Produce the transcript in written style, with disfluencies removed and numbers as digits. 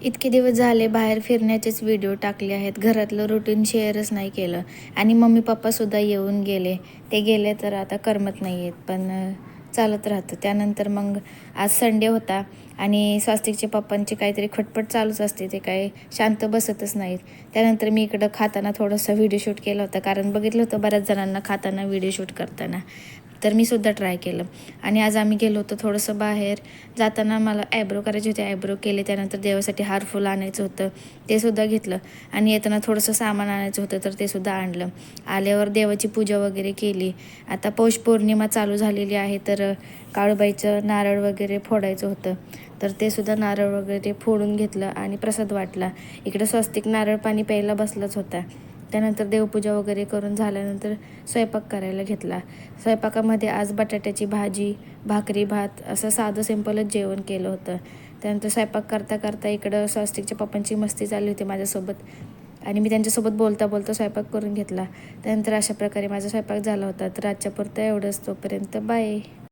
इतके दिवस झाले बाहेर फिरण्याचेच व्हिडिओ टाकले आहेत. घरातलं रुटीन शेअरच नाही केलं आणि मम्मी पप्पासुद्धा येऊन गेले. ते गेले तर आता करमत नाही आहेत, पण चालत राहतं. त्यानंतर मग आज संडे होता आणि स्वास्तिकच्या पप्पांची काहीतरी खटपट चालूच असते. ते काही शांत बसतच नाहीत. त्यानंतर मी इकडं खाताना थोडासा व्हिडिओ शूट केला होता, कारण बघितलं होतं बऱ्याच जणांना खाताना व्हिडिओ शूट करताना. तर मी सुद्धा ट्राय केलं आणि आज आम्ही गेलो होतो थोडंसं बाहेर. जाताना मला आयब्रो करायचे होते, आयब्रो केले. त्यानंतर देवासाठी हारफुल आणायचं होतं, ते सुद्धा घेतलं आणि येताना थोडंसं सामान आणायचं होतं, तर ते सुद्धा आणलं. आल्यावर देवाची पूजा वगैरे केली. आता पौष पौर्णिमा चालू झालेली आहे, तर काळूबाईचं नारळ वगैरे फोडायचं होतं, तर ते सुद्धा नारळ वगैरे फोडून घेतलं आणि प्रसाद वाटला. इकडं स्वस्तिक नारळ पाणी प्यायला बसलाच होता. त्यानंतर देवपूजा वगैरे करून झाल्यानंतर स्वयंपाक करायला घेतला. स्वयंपाकामध्ये आज बटाट्याची भाजी, भाकरी, भात असं साधं सिंपलच जेवण केलं होतं. त्यानंतर स्वयंपाक करता करता इकडं स्वस्तिकच्या पप्पांची मस्ती चालली होती माझ्यासोबत आणि मी त्यांच्यासोबत बोलता बोलता स्वयंपाक करून घेतला. त्यानंतर अशा प्रकारे माझा स्वयंपाक झाला होता. तर आजच्यापुरतं एवढंच. तोपर्यंत बाय.